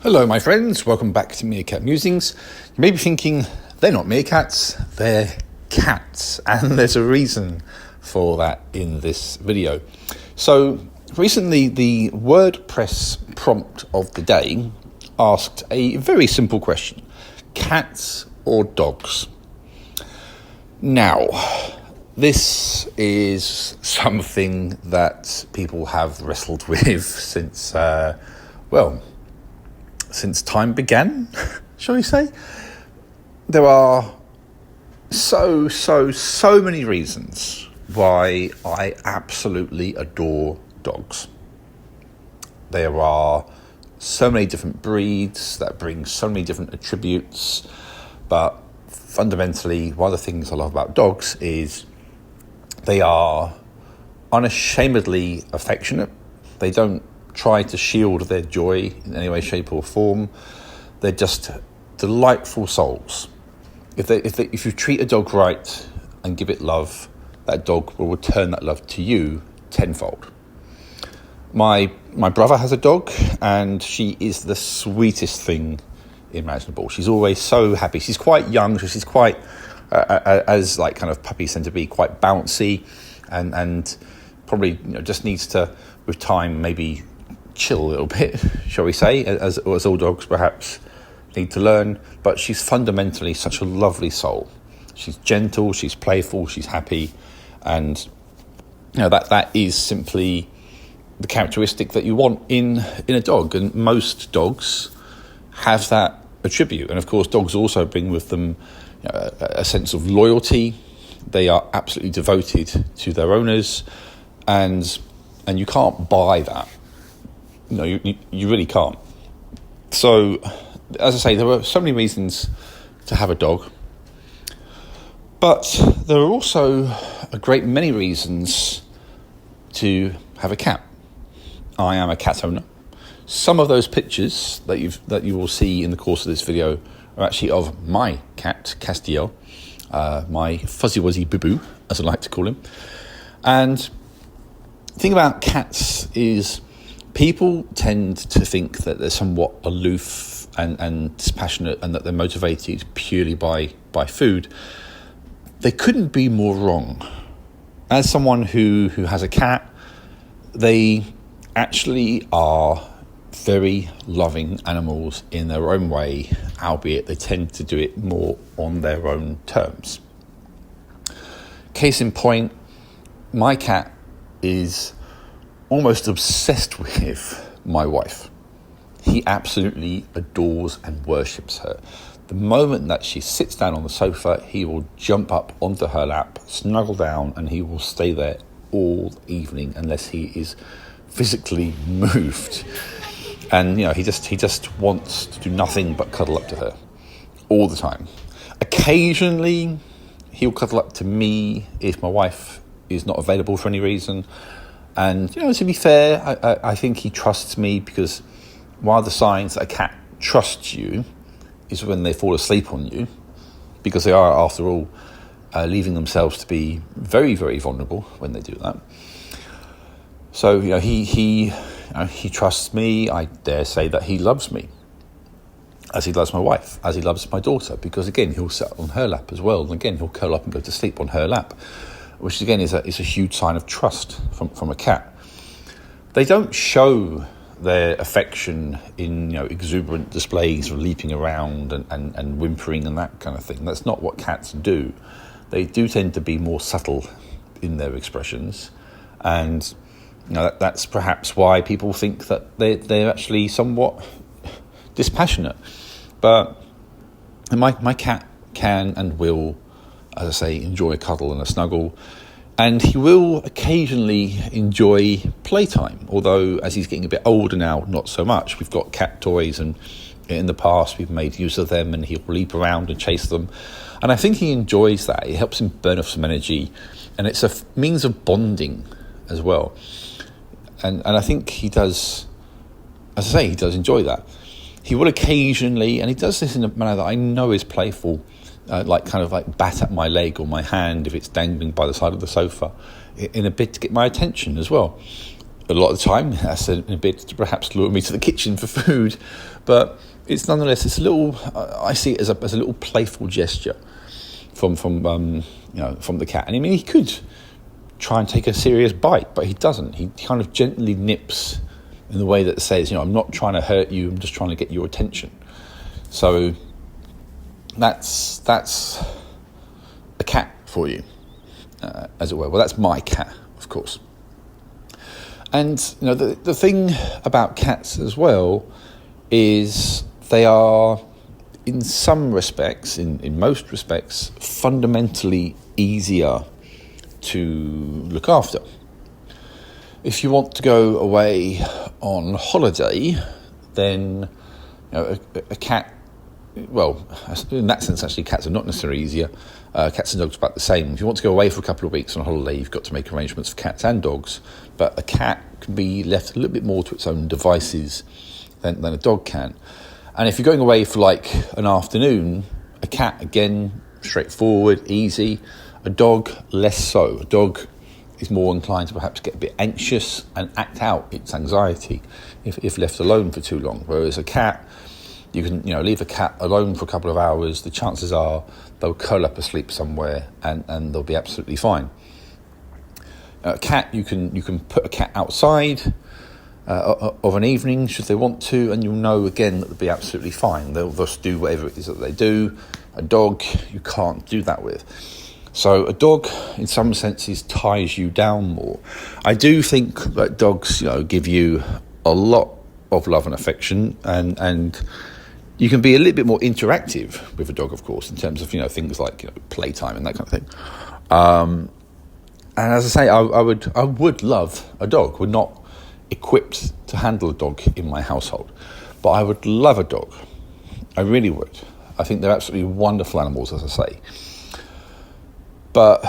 Hello, my friends. Welcome back to Meerkat Musings. You may be thinking, they're not meerkats, they're cats. And there's a reason for that in this video. So, recently, the WordPress prompt of the day asked a very simple question. Cats or dogs? Now, this is something that people have wrestled with since time began, shall we say. There are so many reasons why I absolutely adore dogs. There are so many different breeds that bring so many different attributes, but fundamentally, one of the things I love about dogs is they are unashamedly affectionate. They don't try to shield their joy in any way, shape or form. They're just delightful souls. If you treat a dog right and give it love, that dog will return that love to you tenfold. My brother has a dog, and she is the sweetest thing imaginable. She's always so happy. She's quite young, so she's quite, as like kind of puppies tend to be, quite bouncy, and probably just needs to, with time, maybe chill a little bit, shall we say, as all dogs perhaps need to learn. But she's fundamentally such a lovely soul. She's gentle, she's playful, she's happy, and that is simply the characteristic that you want in a dog. And most dogs have that attribute. And of course, dogs also bring with them a sense of loyalty. They are absolutely devoted to their owners, and you can't buy that. You really can't. So, as I say, there are so many reasons to have a dog, but there are also a great many reasons to have a cat. I am a cat owner. Some of those pictures that you will see in the course of this video are actually of my cat, Castiel, my fuzzy wuzzy boo-boo, as I like to call him. And the thing about cats is people tend to think that they're somewhat aloof and dispassionate, and that they're motivated purely by food. They couldn't be more wrong. As someone who has a cat, they actually are very loving animals in their own way, albeit they tend to do it more on their own terms. Case in point, my cat is almost obsessed with my wife. He absolutely adores and worships her. The moment that she sits down on the sofa, he will jump up onto her lap, snuggle down, and he will stay there all evening unless he is physically moved. And he just wants to do nothing but cuddle up to her all the time. Occasionally he'll cuddle up to me if my wife is not available for any reason. And to be fair, I think he trusts me, because one of the signs that a cat trusts you is when they fall asleep on you, because they are, after all, leaving themselves to be very, very vulnerable when they do that. So he trusts me. I dare say that he loves me, as he loves my wife, as he loves my daughter, because again he'll sit on her lap as well, and again he'll curl up and go to sleep on her lap, which again is a huge sign of trust from a cat. They don't show their affection in exuberant displays of leaping around and whimpering and that kind of thing. That's not what cats do. They do tend to be more subtle in their expressions, and that's perhaps why people think that they're actually somewhat dispassionate. But my cat can and will, as I say, enjoy a cuddle and a snuggle, and he will occasionally enjoy playtime, although as he's getting a bit older now, not so much. We've got cat toys, and in the past we've made use of them, and he'll leap around and chase them, and I think he enjoys that. It helps him burn off some energy, and it's a means of bonding as well. And I think he does, as I say, he does enjoy that. He will occasionally, and he does this in a manner that I know is playful, like bat at my leg or my hand if it's dangling by the side of the sofa, in a bid to get my attention as well. A lot of the time, that's a bit to perhaps lure me to the kitchen for food, but it's nonetheless, it's a little. I see it as a little playful gesture from the cat. And I mean, he could try and take a serious bite, but he doesn't. He kind of gently nips in the way that says, I'm not trying to hurt you. I'm just trying to get your attention. So that's a cat for you, as it were. Well, that's my cat, of course. And the thing about cats as well is they are, in some respects, in most respects, fundamentally easier to look after. If you want to go away on holiday, then a cat, well, in that sense, actually, cats are not necessarily easier. Cats and dogs are about the same. If you want to go away for a couple of weeks on holiday, you've got to make arrangements for cats and dogs. But a cat can be left a little bit more to its own devices than a dog can. And if you're going away for like an afternoon, a cat, again, straightforward, easy. A dog, less so. A dog is more inclined to perhaps get a bit anxious and act out its anxiety if left alone for too long. Whereas a cat, you can leave a cat alone for a couple of hours. The chances are they'll curl up asleep somewhere and they'll be absolutely fine. A cat, you can put a cat outside of an evening should they want to, and you'll know again that they'll be absolutely fine. They'll just do whatever it is that they do. A dog, you can't do that with. So a dog, in some senses, ties you down more. I do think that dogs, give you a lot of love and affection, and you can be a little bit more interactive with a dog, of course, in terms of things like playtime and that kind of thing. And as I say, I would love a dog. We're not equipped to handle a dog in my household, but I would love a dog. I really would. I think they're absolutely wonderful animals, as I say. But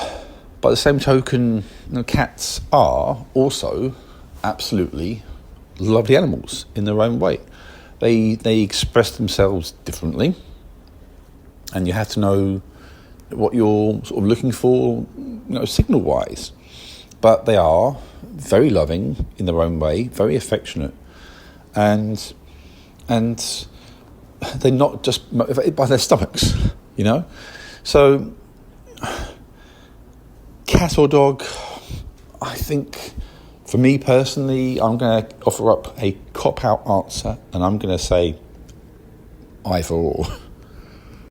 by the same token, cats are also absolutely lovely animals in their own way. They express themselves differently, and you have to know what you're sort of looking for, signal-wise. But they are very loving in their own way, very affectionate, and they're not just motivated by their stomachs, So, cat or dog, I think, for me personally, I'm going to offer up a cop-out answer, and I'm going to say either or.